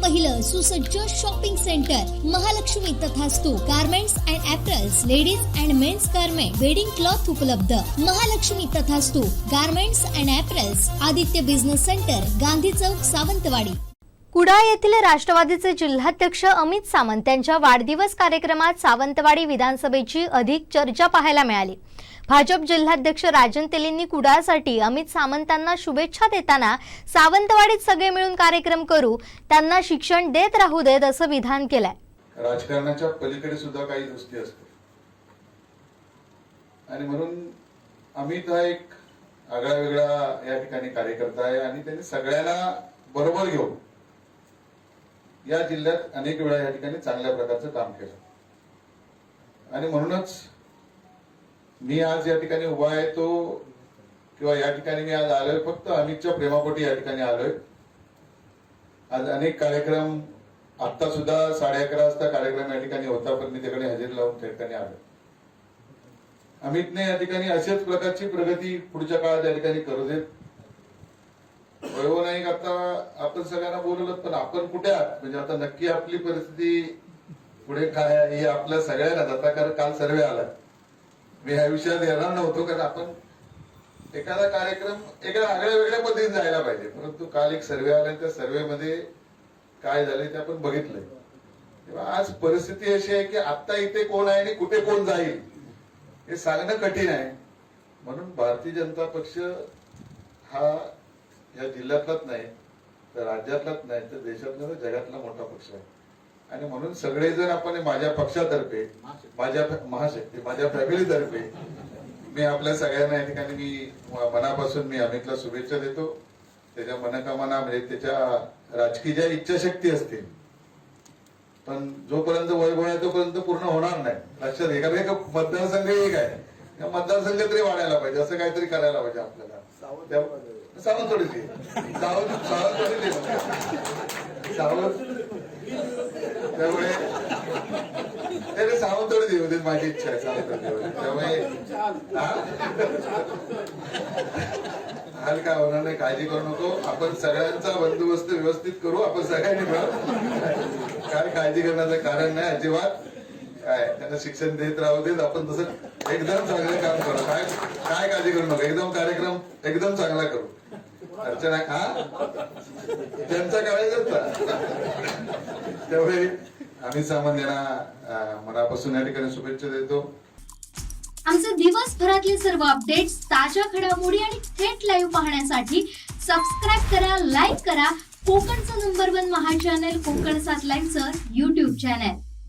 पहिलं सुसज्ज shopping centre Mahalakshmi Tathastu garments and apparels, ladies and men's garment, wedding cloth उपलब्ध. Mahalakshmi Tathastu garments and apparels, Aditya business centre, Gandhi Chowk, Sawantwadi. Kudal येथील राष्ट्रवादीचे जिल्हाध्यक्ष अमित सावंत यांच्या वाढदिवस कार्यक्रमात सावंतवाडी विधानसभेची अधिक चर्चा पाहायला मिळाली. भाजप जिल्हाध्यक्ष राजन तेलींनी कुडाळसाठी अमित सावंतांना शुभेच्छा देताना सावंतवाडीत सगळे मिळून कार्यक्रम करू, त्यांना शिक्षण देत राहू देत असं विधान केलंय. राजकारणाच्या पलीकडे सुद्धा काही दृष्टी असते आणि म्हणून अमित हा एक आगळा वेगळा या ठिकाणी कार्यकर्ता आहे आणि त्यांनी सगळ्यांना बरोबर घेऊन या जिल्ह्यात अनेक वेळा या ठिकाणी चांगल्या प्रकारचं काम केलं आणि म्हणूनच मी आज या ठिकाणी उभा आहे तो किंवा या ठिकाणी मी आज आलोय फक्त अमितच्या प्रेमापोटी या ठिकाणी आलोय. आज अनेक कार्यक्रम, आता सुद्धा 11:30 वाजता कार्यक्रम या ठिकाणी होता पण मी तिकडे हजेरी लावून त्या ठिकाणी आलो. अमितने या ठिकाणी अशाच प्रकारची प्रगती पुढच्या काळात या ठिकाणी करू देत. वैभव नाईक आता आपण सगळ्यांना बोलवलं पण आपण कुठे आहात म्हणजे आता नक्की आपली परिस्थिती पुढे काय आहे हे आपल्या सगळ्यांना जाता कारण काल सर्वे आला. मी ह्या विषयात येणार नव्हतो कारण आपण एखादा कार्यक्रम एका आगळ्या वेगळ्या पद्धतीने जायला पाहिजे, परंतु काल एक सर्वे आला त्या सर्वेमध्ये काय झाले ते आपण बघितलंय. तेव्हा आज परिस्थिती अशी आहे की आता इथे कोण आहे आणि कुठे कोण जाईल हे सांगणं कठीण आहे. म्हणून भारतीय जनता पक्ष हा या जिल्ह्यातलाच नाही तर राज्यातलाच नाही तर देशातला जगातला मोठा पक्ष आहे आणि म्हणून सगळेजण आपण माझ्या पक्षातर्फे, माझ्या महाशक्ती, माझ्या फॅमिलीतर्फे मी आपल्या सगळ्यांना या ठिकाणी मी मनापासून मी अमितला शुभेच्छा देतो. त्याच्या मनोकामना म्हणजे त्याच्या राजकीय ज्या इच्छाशक्ती असतील पण जोपर्यंत वैभव आहे तोपर्यंत पूर्ण होणार नाही. लक्षात घे कारण एक मतदारसंघ एक आहे, त्या मतदारसंघ तरी वाढायला पाहिजे, असं काहीतरी करायला पाहिजे आपल्याला. सावंतवाडी त्यामुळे सावंतवाडी देऊ देत माझी इच्छा आहे सावंतवाडी. त्यामुळे हाल काय होणार नाही, काळजी करू नको. आपण सगळ्यांचा बंदोबस्त व्यवस्थित करू, आपण सगळ्यांनी मिळून काय काळजी करण्याचं कारण नाही अजिबात. काय त्यांना शिक्षण देत राहू देत, आपण तसं एकदम चांगलं काम करू. काय काळजी करू नका, एकदम कार्यक्रम एकदम चांगला करू. अर्चना त्यांचा करायचा त्यामुळे आम्ही सावंत यांना मनापासून या ठिकाणी शुभेच्छा देतो. आमचे दिवसभरातले सर्व अपडेट्स, ताज्या घडामोडी आणि थेट लाईव्ह पाहण्यासाठी सबस्क्राईब करा, लाईक करा कोकणचं नंबर 1 महा चॅनल कोकण 7 लाईव्हचं YouTube चॅनल.